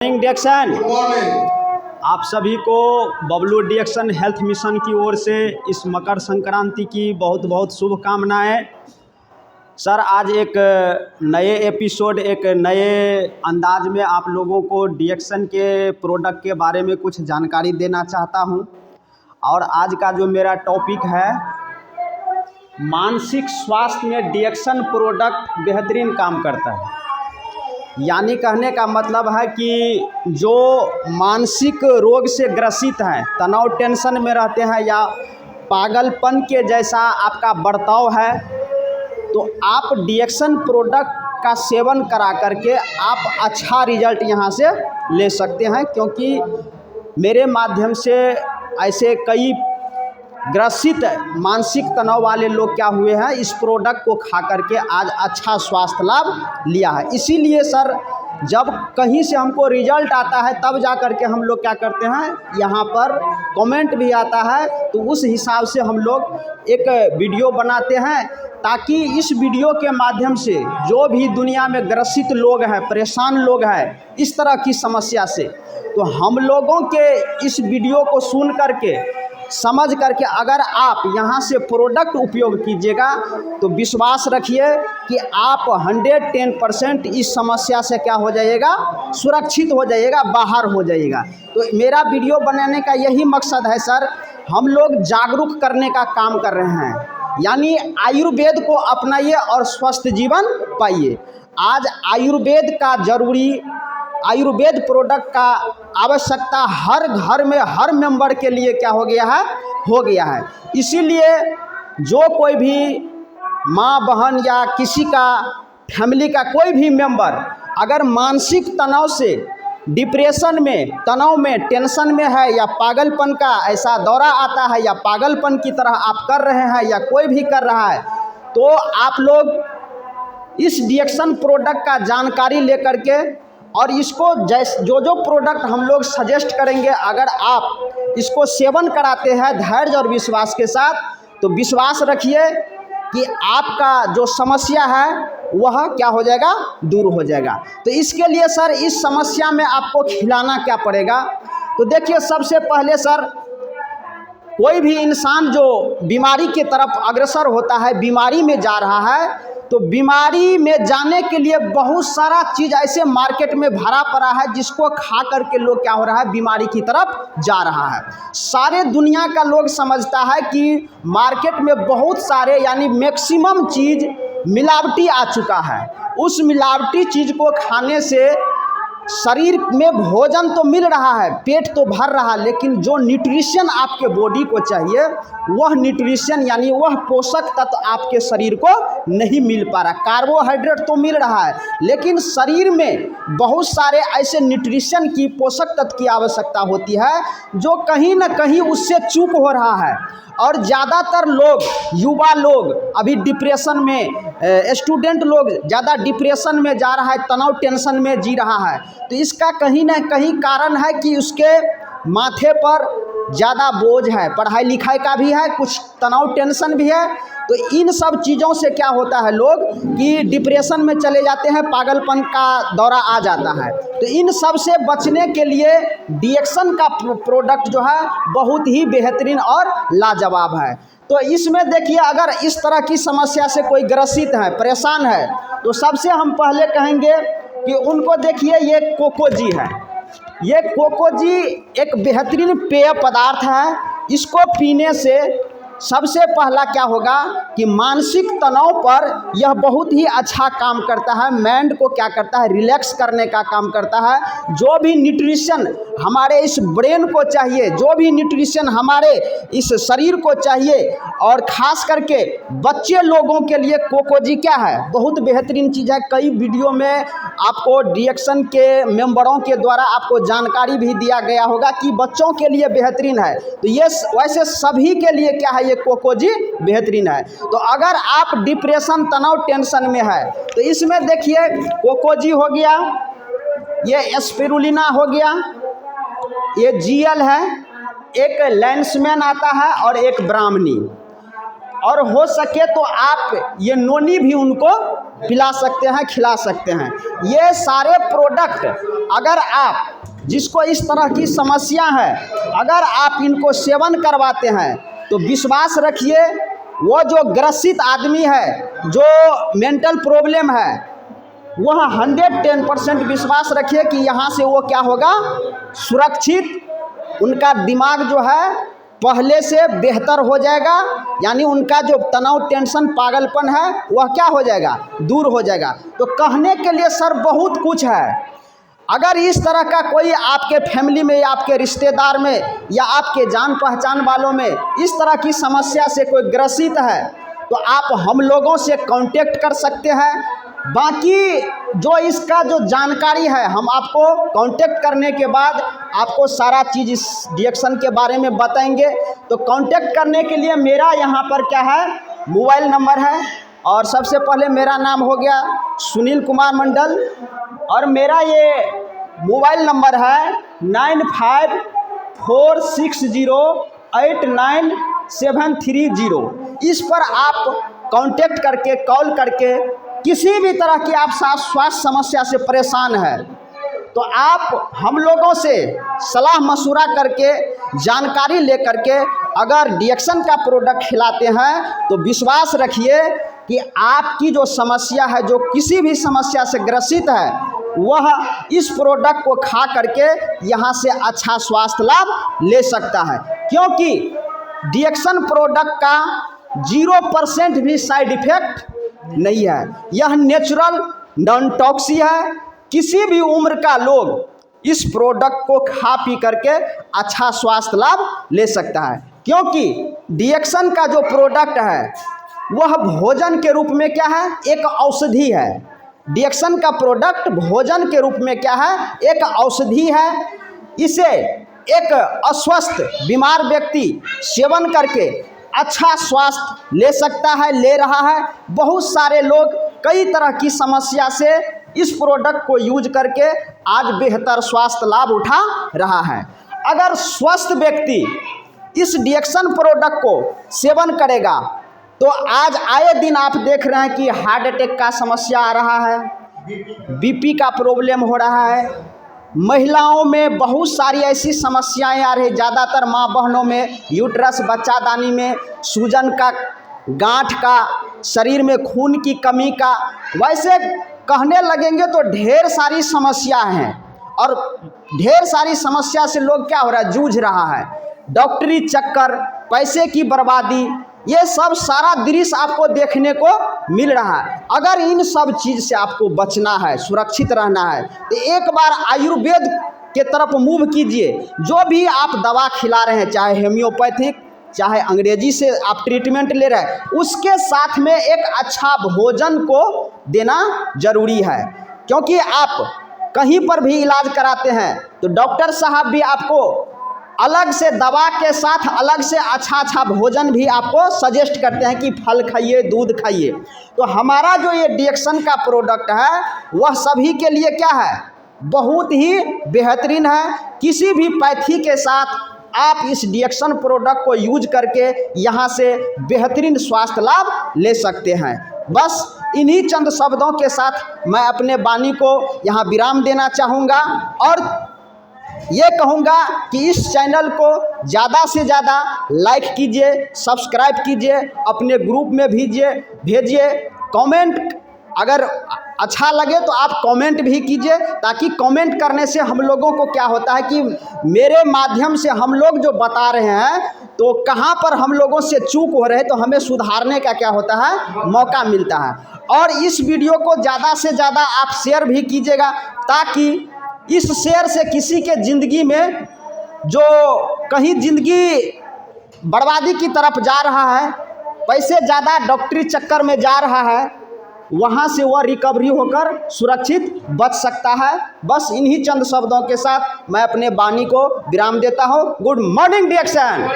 डिएक्शन good morning. आप सभी को बबलू डिएक्शन हेल्थ मिशन की ओर से इस मकर संक्रांति की बहुत बहुत शुभकामनाएं। सर आज एक नए एपिसोड एक नए अंदाज में आप लोगों को डिएक्शन के प्रोडक्ट के बारे में कुछ जानकारी देना चाहता हूं। और आज का जो मेरा टॉपिक है, मानसिक स्वास्थ्य में डिएक्शन प्रोडक्ट बेहतरीन काम करता है। यानी कहने का मतलब है कि जो मानसिक रोग से ग्रसित हैं, तनाव टेंशन में रहते हैं या पागलपन के जैसा आपका बर्ताव है, तो आप डिएक्शन प्रोडक्ट का सेवन करा करके आप अच्छा रिजल्ट यहाँ से ले सकते हैं। क्योंकि मेरे माध्यम से ऐसे कई ग्रसित मानसिक तनाव वाले लोग क्या हुए हैं, इस प्रोडक्ट को खा करके आज अच्छा स्वास्थ्य लाभ लिया है। इसीलिए सर जब कहीं से हमको रिजल्ट आता है तब जा करके हम लोग क्या करते हैं, यहाँ पर कमेंट भी आता है, तो उस हिसाब से हम लोग एक वीडियो बनाते हैं ताकि इस वीडियो के माध्यम से जो भी दुनिया में ग्रसित लोग हैं, परेशान लोग हैं इस तरह की समस्या से, तो हम लोगों के इस वीडियो को सुन करके समझ करके अगर आप यहाँ से प्रोडक्ट उपयोग कीजिएगा तो विश्वास रखिए कि आप 110% इस समस्या से क्या हो जाइएगा, सुरक्षित हो जाइएगा, बाहर हो जाइएगा। तो मेरा वीडियो बनाने का यही मकसद है सर, हम लोग जागरूक करने का काम कर रहे हैं। यानी आयुर्वेद को अपनाइए और स्वस्थ जीवन पाइए। आज आयुर्वेद का जरूरी, आयुर्वेद प्रोडक्ट का आवश्यकता हर घर में हर मेंबर के लिए क्या हो गया है। इसीलिए जो कोई भी माँ बहन या किसी का फैमिली का कोई भी मेंबर अगर मानसिक तनाव से, डिप्रेशन में, तनाव में, टेंशन में है या पागलपन का ऐसा दौरा आता है या पागलपन की तरह आप कर रहे हैं या कोई भी कर रहा है, तो आप लोग इस डिएक्शन प्रोडक्ट का जानकारी लेकर के और इसको जो प्रोडक्ट हम लोग सजेस्ट करेंगे, अगर आप इसको सेवन कराते हैं धैर्य और विश्वास के साथ, तो विश्वास रखिए कि आपका जो समस्या है वह क्या हो जाएगा, दूर हो जाएगा। तो इसके लिए सर इस समस्या में आपको खिलाना क्या पड़ेगा, तो देखिए सबसे पहले सर कोई भी इंसान जो बीमारी की तरफ अग्रसर होता है, बीमारी में जा रहा है, तो बीमारी में जाने के लिए बहुत सारा चीज़ ऐसे मार्केट में भरा पड़ा है जिसको खा करके लोग क्या हो रहा है, बीमारी की तरफ जा रहा है। सारे दुनिया का लोग समझता है कि मार्केट में बहुत सारे यानी मैक्सिमम चीज़ मिलावटी आ चुका है। उस मिलावटी चीज़ को खाने से शरीर में भोजन तो मिल रहा है, पेट तो भर रहा है, लेकिन जो न्यूट्रिशन आपके बॉडी को चाहिए वह न्यूट्रिशन यानी वह पोषक तत्व आपके शरीर को नहीं मिल पा रहा। कार्बोहाइड्रेट तो मिल रहा है, लेकिन शरीर में बहुत सारे ऐसे न्यूट्रिशन की, पोषक तत्व की आवश्यकता होती है जो कहीं ना कहीं उससे चूक हो रहा है। और ज़्यादातर लोग, युवा लोग अभी डिप्रेशन में, स्टूडेंट लोग ज़्यादा डिप्रेशन में जा रहा है, तनाव टेंशन में जी रहा है। तो इसका कहीं ना कहीं कारण है कि उसके माथे पर ज़्यादा बोझ है, पढ़ाई लिखाई का भी है, कुछ तनाव टेंशन भी है। तो इन सब चीज़ों से क्या होता है, लोग कि डिप्रेशन में चले जाते हैं, पागलपन का दौरा आ जाता है। तो इन सब से बचने के लिए डिएक्शन का प्रोडक्ट जो है बहुत ही बेहतरीन और लाजवाब है। तो इसमें देखिए अगर इस तरह की समस्या से कोई ग्रसित है, परेशान है, तो सबसे हम पहले कहेंगे कि उनको देखिए ये कोकोजी है। ये कोकोजी एक बेहतरीन पेय पदार्थ है। इसको पीने से सबसे पहला क्या होगा कि मानसिक तनाव पर यह बहुत ही अच्छा काम करता है। माइंड को क्या करता है, रिलैक्स करने का काम करता है। जो भी न्यूट्रिशन हमारे इस ब्रेन को चाहिए, जो भी न्यूट्रिशन हमारे इस शरीर को चाहिए, और ख़ास करके बच्चे लोगों के लिए कोकोजी क्या है, बहुत बेहतरीन चीज़ है। कई वीडियो में आपको डिएक्शन के मेंबरों के द्वारा आपको जानकारी भी दिया गया होगा कि बच्चों के लिए बेहतरीन है। तो ये वैसे सभी के लिए क्या है, ये कोकोजी बेहतरीन है। तो अगर आप डिप्रेशन, तनाव, टेंशन में है तो इसमें देखिए कोकोजी हो गया, ये स्पिरुलिना हो गया, ये जीएल है, एक लैंसमैन आता है और एक ब्राह्मणी। और हो सके तो आप ये नोनी भी उनको पिला सकते हैं, खिला सकते हैं। ये सारे प्रोडक्ट अगर आप जिसको इस तरह की समस्या है, अगर आप इनको सेवन करवाते हैं तो विश्वास रखिए वो जो ग्रसित आदमी है, जो मेंटल प्रॉब्लम है, वह 110% विश्वास रखिए कि यहाँ से वो क्या होगा, सुरक्षित, उनका दिमाग जो है पहले से बेहतर हो जाएगा। यानी उनका जो तनाव, टेंशन, पागलपन है वह क्या हो जाएगा, दूर हो जाएगा। तो कहने के लिए सर बहुत कुछ है। अगर इस तरह का कोई आपके फैमिली में या आपके रिश्तेदार में या आपके जान पहचान वालों में इस तरह की समस्या से कोई ग्रसित है तो आप हम लोगों से कांटेक्ट कर सकते हैं। बाकी जो इसका जो जानकारी है हम आपको कांटेक्ट करने के बाद आपको सारा चीज़ इस डिएक्शन के बारे में बताएंगे। तो कांटेक्ट करने के लिए मेरा यहाँ पर क्या है, मोबाइल नंबर है। और सबसे पहले मेरा नाम हो गया सुनील कुमार मंडल और मेरा ये मोबाइल नंबर है 9546089730। इस पर आप कांटेक्ट करके, कॉल करके किसी भी तरह की आप स्वास्थ्य समस्या से परेशान है तो आप हम लोगों से सलाह मशवरा करके, जानकारी ले करके अगर डिएक्शन का प्रोडक्ट खिलाते हैं तो विश्वास रखिए कि आपकी जो समस्या है, जो किसी भी समस्या से ग्रसित है, वह इस प्रोडक्ट को खा करके यहाँ से अच्छा स्वास्थ्य लाभ ले सकता है। क्योंकि डिएक्शन प्रोडक्ट का 0% भी साइड इफेक्ट नहीं है। यह नेचुरल, नॉन टॉक्सिक है। किसी भी उम्र का लोग इस प्रोडक्ट को खा पी करके अच्छा स्वास्थ्य लाभ ले सकता है। क्योंकि डिएक्शन का जो प्रोडक्ट है वह भोजन के रूप में क्या है, एक औषधि है। डिएक्शन का प्रोडक्ट भोजन के रूप में क्या है, एक औषधि है। इसे एक अस्वस्थ बीमार व्यक्ति सेवन करके अच्छा स्वास्थ्य ले सकता है, ले रहा है। बहुत सारे लोग कई तरह की समस्या से इस प्रोडक्ट को यूज करके आज बेहतर स्वास्थ्य लाभ उठा रहा है। अगर स्वस्थ व्यक्ति इस डिएक्शन प्रोडक्ट को सेवन करेगा तो आज आए दिन आप देख रहे हैं कि हार्ट अटैक का समस्या आ रहा है, बीपी का प्रॉब्लम हो रहा है, महिलाओं में बहुत सारी ऐसी समस्याएं आ रही, ज़्यादातर माँ बहनों में यूट्रस, बच्चादानी में सूजन का, गांठ का, शरीर में खून की कमी का। वैसे कहने लगेंगे तो ढेर सारी समस्या हैं और ढेर सारी समस्या से लोग क्या हो रहा है, जूझ रहा है। डॉक्टरी चक्कर, पैसे की बर्बादी, ये सब सारा दृश्य आपको देखने को मिल रहा है। अगर इन सब चीज़ से आपको बचना है, सुरक्षित रहना है तो एक बार आयुर्वेद के तरफ मूव कीजिए। जो भी आप दवा खिला रहे हैं, चाहे होम्योपैथिक, चाहे अंग्रेजी से आप ट्रीटमेंट ले रहे हैं, उसके साथ में एक अच्छा भोजन को देना जरूरी है। क्योंकि आप कहीं पर भी इलाज कराते हैं तो डॉक्टर साहब भी आपको अलग से दवा के साथ अलग से अच्छा भोजन भी आपको सजेस्ट करते हैं कि फल खाइए, दूध खाइए। तो हमारा जो ये डिएक्शन का प्रोडक्ट है वह सभी के लिए क्या है, बहुत ही बेहतरीन है। किसी भी पैथी के साथ आप इस डिएक्शन प्रोडक्ट को यूज करके यहाँ से बेहतरीन स्वास्थ्य लाभ ले सकते हैं। बस इन्हीं चंद शब्दों के साथ मैं अपने वाणी को यहाँ विराम देना चाहूँगा और ये कहूँगा कि इस चैनल को ज़्यादा से ज़्यादा लाइक कीजिए, सब्सक्राइब कीजिए, अपने ग्रुप में भेजिए। कमेंट अगर अच्छा लगे तो आप कमेंट भी कीजिए, ताकि कमेंट करने से हम लोगों को क्या होता है कि मेरे माध्यम से हम लोग जो बता रहे हैं तो कहाँ पर हम लोगों से चूक हो रहे हैं तो हमें सुधारने का क्या होता है, मौका मिलता है। और इस वीडियो को ज़्यादा से ज़्यादा आप शेयर भी कीजिएगा, ताकि इस शेयर से किसी के ज़िंदगी में जो कहीं ज़िंदगी बर्बादी की तरफ जा रहा है, पैसे ज़्यादा डॉक्टरी चक्कर में जा रहा है, वहाँ से वह रिकवरी होकर सुरक्षित बच सकता है। बस इन्हीं चंद शब्दों के साथ मैं अपने वाणी को विराम देता हूँ। Good morning डिएक्शन।